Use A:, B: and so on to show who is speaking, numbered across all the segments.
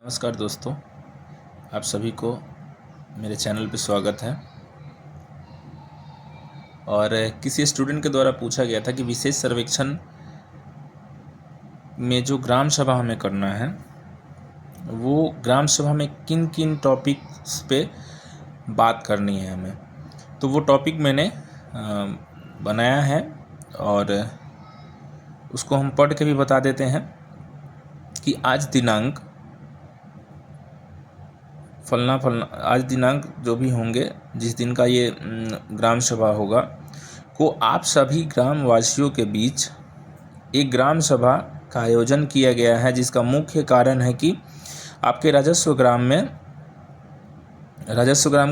A: नमस्कार दोस्तों, आप सभी को मेरे चैनल पे स्वागत है। और किसी स्टूडेंट के द्वारा पूछा गया था कि विशेष सर्वेक्षण में जो ग्राम सभा हमें करना है वो ग्राम सभा में किन किन टॉपिक्स पे बात करनी है हमें। तो वो टॉपिक मैंने बनाया है और उसको हम पढ़ के भी बता देते हैं कि आज दिनांक फलना आज दिनांक जो भी होंगे, जिस दिन का ये ग्राम सभा होगा, को आप सभी ग्रामवासियों के बीच एक ग्राम सभा का आयोजन किया गया है, जिसका मुख्य कारण है कि आपके राजस्व ग्राम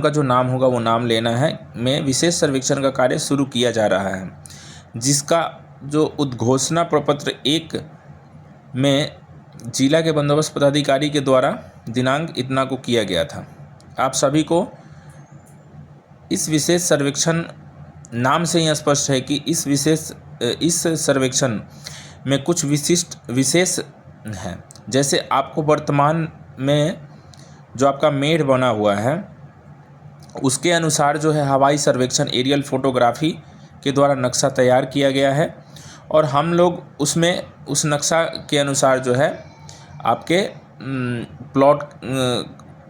A: का जो नाम होगा वो नाम लेना है में विशेष सर्वेक्षण का कार्य शुरू किया जा रहा है, जिसका जो उद्घोषणा प्रपत्र 1 में जिला के बंदोबस्त पदाधिकारी के द्वारा दिनांक इतना को किया गया था। आप सभी को इस विशेष सर्वेक्षण नाम से ही स्पष्ट है कि इस सर्वेक्षण में कुछ विशेष हैं। जैसे आपको वर्तमान में जो आपका मेढ़ बना हुआ है उसके अनुसार जो है हवाई सर्वेक्षण एरियल फोटोग्राफी के द्वारा नक्शा तैयार किया गया है, और हम लोग उसमें उस नक्शा के अनुसार जो है आपके प्लॉट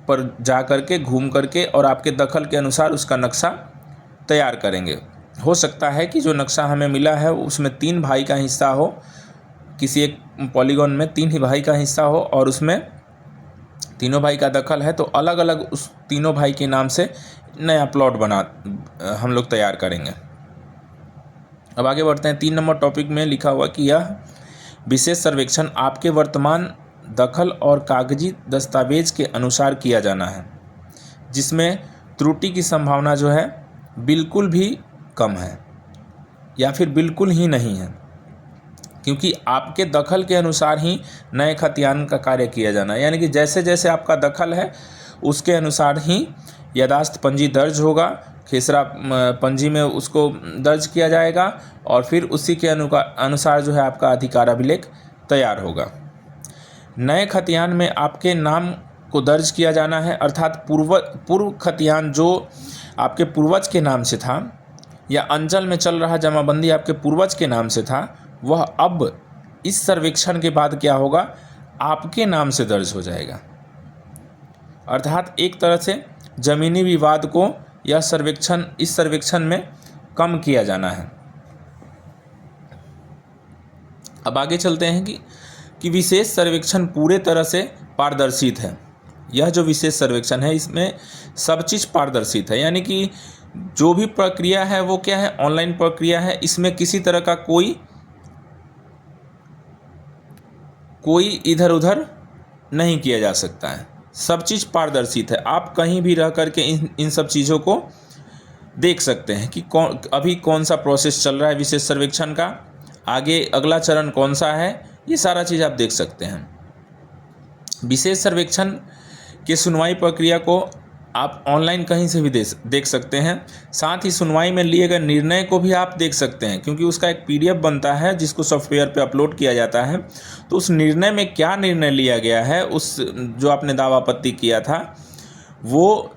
A: पर जा कर के घूम करके और आपके दखल के अनुसार उसका नक्शा तैयार करेंगे। हो सकता है कि जो नक्शा हमें मिला है उसमें 3 भाई का हिस्सा हो, किसी एक पॉलीगॉन में 3 ही भाई का हिस्सा हो और उसमें तीनों भाई का दखल है, तो अलग अलग उस तीनों भाई के नाम से नया प्लॉट हम लोग तैयार करेंगे। अब आगे बढ़ते हैं। 3 नंबर टॉपिक में लिखा हुआ कि यह विशेष सर्वेक्षण आपके वर्तमान दखल और कागजी दस्तावेज के अनुसार किया जाना है, जिसमें त्रुटि की संभावना जो है बिल्कुल भी कम है या फिर बिल्कुल ही नहीं है, क्योंकि आपके दखल के अनुसार ही नए खतियान का कार्य किया जाना है। यानी कि जैसे जैसे आपका दखल है उसके अनुसार ही यादाश्त पंजी दर्ज होगा, खेसरा पंजी में उसको दर्ज किया जाएगा और फिर उसी के अनुसार जो है आपका अधिकार अभिलेख तैयार होगा। नए खतियान में आपके नाम को दर्ज किया जाना है, अर्थात पूर्व खतियान जो आपके पूर्वज के नाम से था या अंचल में चल रहा जमाबंदी आपके पूर्वज के नाम से था, वह अब इस सर्वेक्षण के बाद क्या होगा, आपके नाम से दर्ज हो जाएगा। अर्थात एक तरह से जमीनी विवाद को इस सर्वेक्षण में कम किया जाना है। अब आगे चलते हैं कि विशेष सर्वेक्षण पूरे तरह से पारदर्शित है। यह जो विशेष सर्वेक्षण है इसमें सब चीज़ पारदर्शित है, यानी कि जो भी प्रक्रिया है वो क्या है, ऑनलाइन प्रक्रिया है। इसमें किसी तरह का कोई इधर उधर नहीं किया जा सकता है, सब चीज़ पारदर्शित है। आप कहीं भी रह करके इन सब चीज़ों को देख सकते हैं कि अभी कौन सा प्रोसेस चल रहा है विशेष सर्वेक्षण का, आगे अगला चरण कौन सा है, ये सारा चीज़ आप देख सकते हैं। विशेष सर्वेक्षण के सुनवाई प्रक्रिया को आप ऑनलाइन कहीं से भी देख सकते हैं। साथ ही सुनवाई में लिए गए निर्णय को भी आप देख सकते हैं, क्योंकि उसका एक PDF बनता है जिसको सॉफ्टवेयर पे अपलोड किया जाता है। तो उस निर्णय में क्या निर्णय लिया गया है, उस जो आपने दावा आपत्ति किया था, वो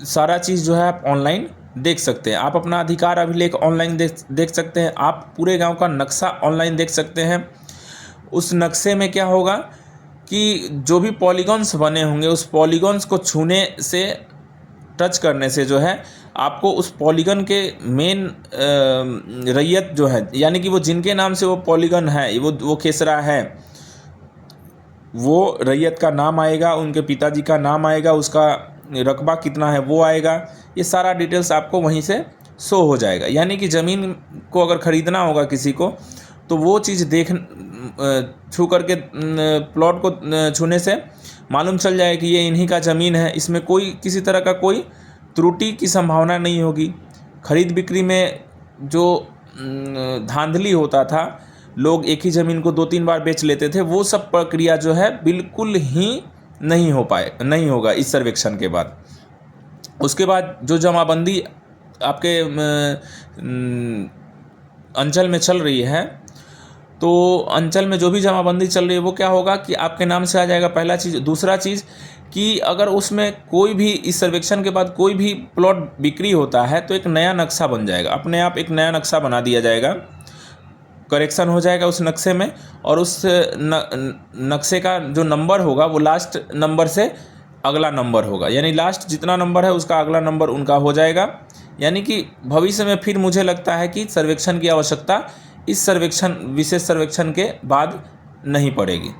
A: सारा चीज़ जो है आप ऑनलाइन देख सकते हैं। आप अपना अधिकार अभिलेख ऑनलाइन देख सकते हैं। आप पूरे गाँव का नक्शा ऑनलाइन देख सकते हैं। उस नक्शे में क्या होगा कि जो भी पॉलीगॉन्स बने होंगे उस पॉलीगॉन्स को छूने से, टच करने से जो है आपको उस पॉलीगॉन के मेन रैयत जो है, यानी कि वो जिनके नाम से वो पॉलीगॉन है, वो खेसरा है, वो रैयत का नाम आएगा, उनके पिताजी का नाम आएगा, उसका रकबा कितना है वो आएगा। ये सारा डिटेल्स आपको वहीं से शो हो जाएगा। यानी कि ज़मीन को अगर ख़रीदना होगा किसी को, तो वो चीज़ छू करके प्लॉट को छूने से मालूम चल जाए कि ये इन्हीं का ज़मीन है, इसमें किसी तरह का कोई त्रुटि की संभावना नहीं होगी। खरीद बिक्री में जो धांधली होता था, लोग एक ही ज़मीन को 2-3 बार बेच लेते थे, वो सब प्रक्रिया जो है बिल्कुल ही नहीं होगा इस सर्वेक्षण के बाद। उसके बाद जो जमाबंदी आपके अंचल में चल रही है तो अंचल में जो भी जमाबंदी चल रही है वो क्या होगा कि आपके नाम से आ जाएगा, पहला चीज़। दूसरा चीज़ कि अगर उसमें कोई भी इस सर्वेक्षण के बाद कोई भी प्लॉट बिक्री होता है तो एक नया नक्शा बन जाएगा, अपने आप एक नया नक्शा बना दिया जाएगा, करेक्शन हो जाएगा उस नक्शे में, और उस नक्शे का जो नंबर होगा वो लास्ट नंबर से अगला नंबर होगा, यानी लास्ट जितना नंबर है उसका अगला नंबर उनका हो जाएगा। यानी कि भविष्य में फिर मुझे लगता है कि सर्वेक्षण की आवश्यकता इस विशेष सर्वेक्षण के बाद नहीं पड़ेगी।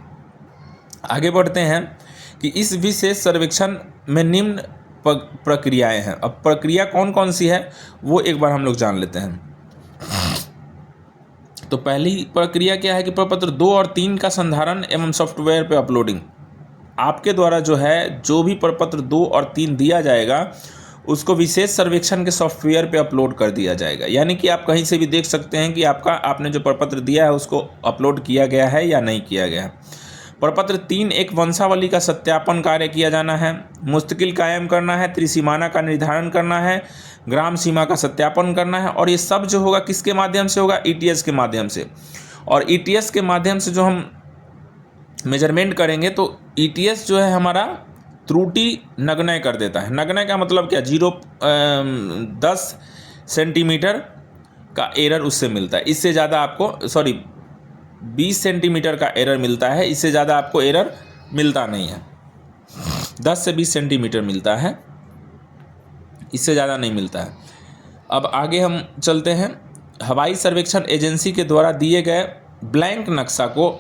A: आगे बढ़ते हैं कि इस विशेष सर्वेक्षण में निम्न प्रक्रियाएं हैं। अब प्रक्रिया कौन कौन सी है वो एक बार हम लोग जान लेते हैं। तो पहली प्रक्रिया क्या है कि प्रपत्र 2 और 3 का संधारण एवं सॉफ्टवेयर पे अपलोडिंग। आपके द्वारा जो है जो भी प्रपत्र 2 और 3 दिया जाएगा उसको विशेष सर्वेक्षण के सॉफ्टवेयर पे अपलोड कर दिया जाएगा। यानी कि आप कहीं से भी देख सकते हैं कि आपने जो प्रपत्र दिया है उसको अपलोड किया गया है या नहीं किया गया है। प्रपत्र 3 एक वंशावली का सत्यापन कार्य किया जाना है, मुस्तकिल कायम करना है, त्रिसीमाना का निर्धारण करना है, ग्राम सीमा का सत्यापन करना है, और ये सब जो होगा किसके माध्यम से होगा? ईटीएस के माध्यम से। और ईटीएस के माध्यम से जो हम मेजरमेंट करेंगे तो ईटीएस जो है हमारा त्रुटि नगण्य कर देता है। नगण्य का मतलब क्या? 10 सेंटीमीटर का एरर उससे मिलता है, इससे ज़्यादा आपको 20 सेंटीमीटर का एरर मिलता है, इससे ज़्यादा आपको एरर मिलता नहीं है। 10 से 20 सेंटीमीटर मिलता है, इससे ज़्यादा नहीं मिलता है। अब आगे हम चलते हैं। हवाई सर्वेक्षण एजेंसी के द्वारा दिए गए ब्लैंक नक्शा को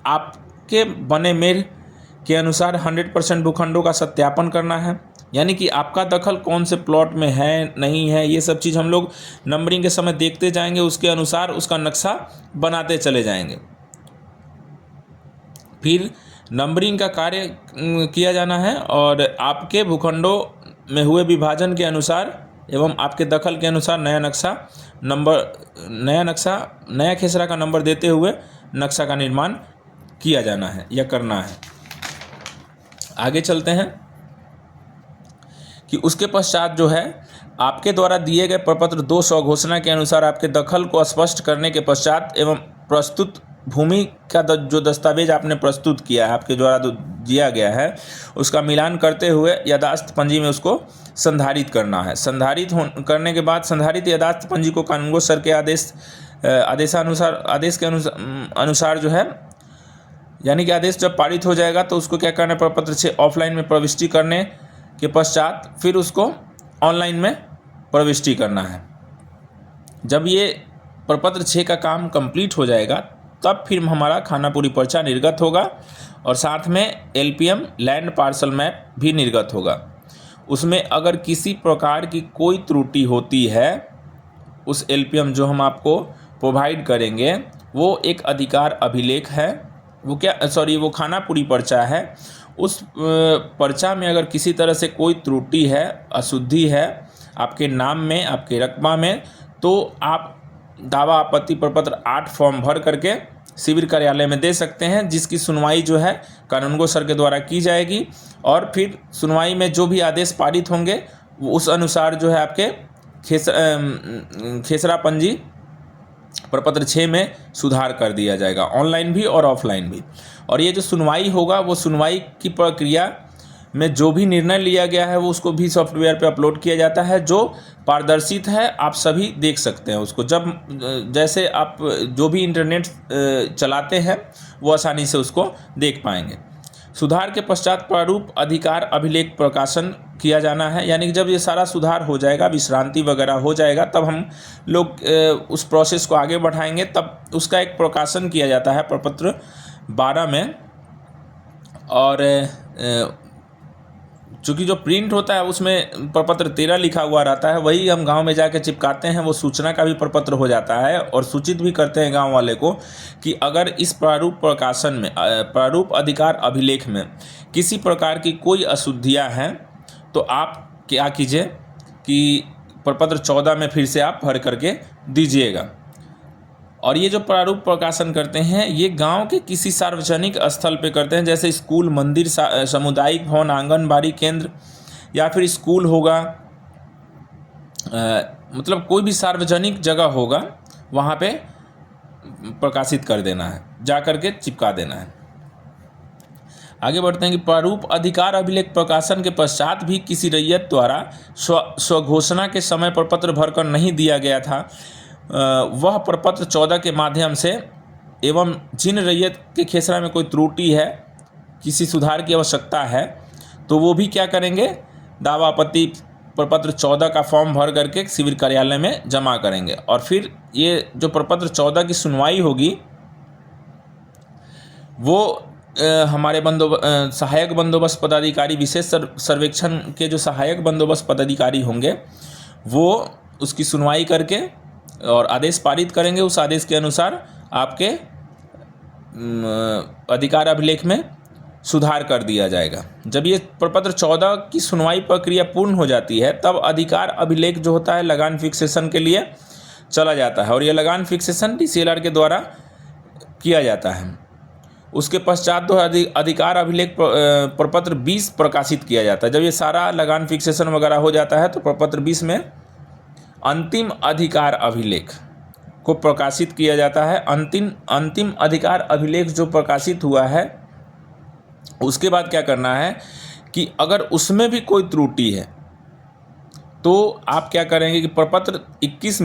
A: आपके बने मेल के अनुसार 100% भूखंडों का सत्यापन करना है। यानी कि आपका दखल कौन से प्लॉट में है नहीं है, ये सब चीज़ हम लोग नंबरिंग के समय देखते जाएंगे, उसके अनुसार उसका नक्शा बनाते चले जाएंगे। फिर नंबरिंग का कार्य किया जाना है और आपके भूखंडों में हुए विभाजन के अनुसार एवं आपके दखल के अनुसार नया खेसरा का नंबर देते हुए नक्शा का निर्माण किया जाना है या करना है। आगे चलते हैं कि उसके पश्चात जो है आपके द्वारा दिए गए प्रपत्र 200 घोषणा के अनुसार आपके दखल को स्पष्ट करने के पश्चात एवं प्रस्तुत भूमि का जो दस्तावेज आपने प्रस्तुत किया है, आपके द्वारा दिया गया है, उसका मिलान करते हुए यादाश्त पंजी में उसको संधारित करना है। संधारित करने के बाद संधारित यादाश्त पंजी को कानूनगो सर के आदेश के अनुसार जो है, यानी कि आदेश जब पारित हो जाएगा तो उसको क्या करना है? प्रपत्र 6 ऑफलाइन में प्रविष्टि करने के पश्चात फिर उसको ऑनलाइन में प्रविष्टि करना है। जब ये प्रपत्र 6 का काम कंप्लीट हो जाएगा तब फिर हमारा खानापुरी पर्चा निर्गत होगा और साथ में एलपीएम लैंड पार्सल मैप भी निर्गत होगा। उसमें अगर किसी प्रकार की कोई त्रुटि होती है, उस एलपीएम जो हम आपको प्रोवाइड करेंगे वो एक अधिकार अभिलेख है, वो खानापुरी पर्चा है। उस पर्चा में अगर किसी तरह से कोई त्रुटि है, अशुद्धि है आपके नाम में, आपके रकबा में, तो आप दावा आपत्ति प्रपत्र 8 फॉर्म भर करके शिविर कार्यालय में दे सकते हैं, जिसकी सुनवाई जो है कानूनगो सर के द्वारा की जाएगी और फिर सुनवाई में जो भी आदेश पारित होंगे उस अनुसार जो है आपके खेसरा पंजी प्रपत्र 6 में सुधार कर दिया जाएगा, ऑनलाइन भी और ऑफलाइन भी। और ये जो सुनवाई होगा वो सुनवाई की प्रक्रिया में जो भी निर्णय लिया गया है वो उसको भी सॉफ्टवेयर पे अपलोड किया जाता है, जो पारदर्शित है, आप सभी देख सकते हैं उसको। जैसे आप जो भी इंटरनेट चलाते हैं वो आसानी से उसको देख पाएंगे। सुधार के पश्चात प्रारूप अधिकार अभिलेख प्रकाशन किया जाना है। यानी कि जब ये सारा सुधार हो जाएगा, विश्रांति वगैरह हो जाएगा, तब हम लोग उस प्रोसेस को आगे बढ़ाएंगे। तब उसका एक प्रकाशन किया जाता है प्रपत्र 12 में। और चूँकि जो प्रिंट होता है उसमें प्रपत्र 13 लिखा हुआ रहता है, वही हम गांव में जाके चिपकाते हैं, वो सूचना का भी प्रपत्र हो जाता है और सूचित भी करते हैं गांव वाले को कि अगर इस प्रारूप प्रकाशन में, प्रारूप अधिकार अभिलेख में किसी प्रकार की कोई अशुद्धियां हैं तो आप क्या कीजिए कि प्रपत्र 14 में फिर से आप भर करके दीजिएगा। और ये जो प्रारूप प्रकाशन करते हैं ये गांव के किसी सार्वजनिक स्थल पे करते हैं, जैसे स्कूल, मंदिर, सामुदायिक भवन, आंगनबाड़ी केंद्र या फिर स्कूल होगा, मतलब कोई भी सार्वजनिक जगह होगा वहाँ पे प्रकाशित कर देना है, जा करके चिपका देना है। आगे बढ़ते हैं कि प्रारूप अधिकार अभिलेख प्रकाशन के पश्चात भी किसी रैयत द्वारा स्वघोषणा के समय प्रपत्र भरकर नहीं दिया गया था, वह प्रपत्र 14 के माध्यम से एवं जिन रैयत के खेसरा में कोई त्रुटि है, किसी सुधार की आवश्यकता है, तो वो भी क्या करेंगे, दावा आपत्ति प्रपत्र 14 का फॉर्म भर करके शिविर कार्यालय में जमा करेंगे। और फिर ये जो प्रपत्र 14 की सुनवाई होगी वो हमारे सहायक बंदोबस्त पदाधिकारी, विशेष सर्वेक्षण के जो सहायक बंदोबस्त पदाधिकारी होंगे वो उसकी सुनवाई करके और आदेश पारित करेंगे। उस आदेश के अनुसार आपके अधिकार अभिलेख में सुधार कर दिया जाएगा। जब ये प्रपत्र 14 की सुनवाई प्रक्रिया पूर्ण हो जाती है तब अधिकार अभिलेख जो होता है लगान फिक्सेशन के लिए चला जाता है, और ये लगान फिक्सेशन DCLR के द्वारा किया जाता है। उसके पश्चात तो अधिकार अभिलेख प्रपत्र 20 प्रकाशित किया जाता है। जब ये सारा लगान फिक्सेशन वगैरह हो जाता है तो प्रपत्र 20 में अंतिम अधिकार अभिलेख को प्रकाशित किया जाता है। अंतिम अधिकार अभिलेख जो प्रकाशित हुआ है उसके बाद क्या करना है कि अगर उसमें भी कोई त्रुटि है तो आप क्या करेंगे कि प्रपत्र 21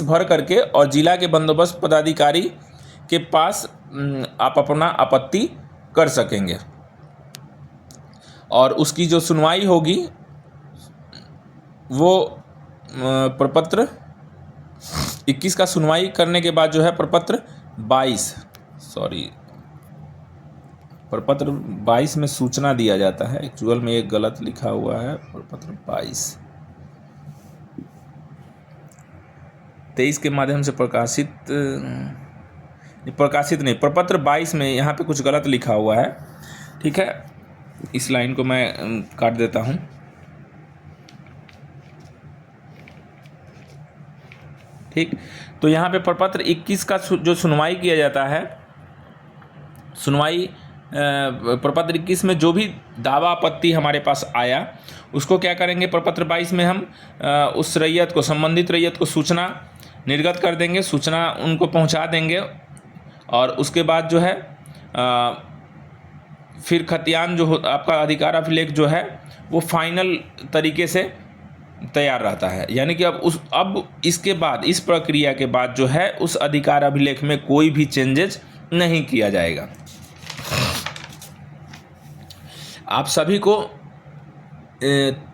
A: भर करके और जिला के बंदोबस्त पदाधिकारी के पास आप अपना आपत्ति कर सकेंगे, और उसकी जो सुनवाई होगी वो प्रपत्र 21 का सुनवाई करने के बाद जो है प्रपत्र 22 में सूचना दिया जाता है। एक्चुअल में एक गलत लिखा हुआ है, प्रपत्र 23 के माध्यम से प्रकाशित नहीं, प्रपत्र 22 में यहाँ पे कुछ गलत लिखा हुआ है। ठीक है, इस लाइन को मैं काट देता हूँ। ठीक, तो यहाँ पे प्रपत्र 21 का जो सुनवाई किया जाता है, प्रपत्र 21 में जो भी दावा आपत्ति हमारे पास आया उसको क्या करेंगे, प्रपत्र 22 में हम उस रैयत को, संबंधित रैयत को सूचना निर्गत कर देंगे, सूचना उनको पहुंचा देंगे, और उसके बाद जो है फिर खतियान जो आपका अधिकार अभिलेख जो है वो फाइनल तरीके से तैयार रहता है। यानी कि अब इसके बाद, इस प्रक्रिया के बाद जो है उस अधिकार अभिलेख में कोई भी चेंजेज नहीं किया जाएगा। आप सभी को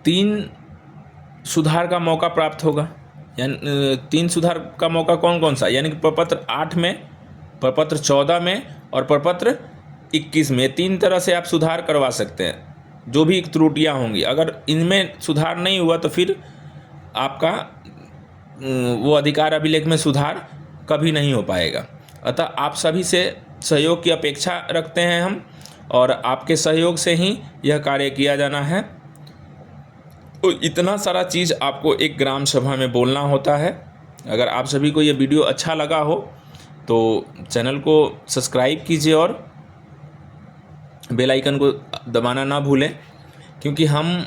A: 3 सुधार का मौका प्राप्त होगा। यानी 3 सुधार का मौका कौन कौन सा, यानी कि प्रपत्र 8 में, प्रपत्र 14 में और प्रपत्र 21 में, 3 तरह से आप सुधार करवा सकते हैं। जो भी त्रुटियां होंगी, अगर इनमें सुधार नहीं हुआ तो फिर आपका वो अधिकार अभिलेख में सुधार कभी नहीं हो पाएगा। अतः आप सभी से सहयोग की अपेक्षा रखते हैं हम, और आपके सहयोग से ही यह कार्य किया जाना है। तो इतना सारा चीज़ आपको एक ग्राम सभा में बोलना होता है। अगर आप सभी को ये वीडियो अच्छा लगा हो तो चैनल को सब्सक्राइब कीजिए और बेल आइकन को दबाना ना भूलें, क्योंकि हम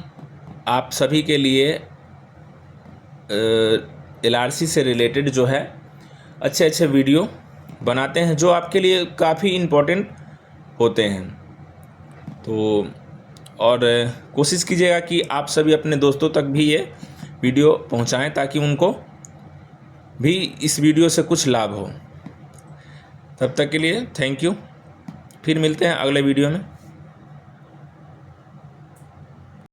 A: आप सभी के लिए LRC से रिलेटेड जो है अच्छे वीडियो बनाते हैं जो आपके लिए काफ़ी इम्पोर्टेंट होते हैं। तो और कोशिश कीजिएगा कि आप सभी अपने दोस्तों तक भी ये वीडियो पहुंचाएं ताकि उनको भी इस वीडियो से कुछ लाभ हो। तब तक के लिए थैंक यू। फिर मिलते हैं अगले वीडियो में।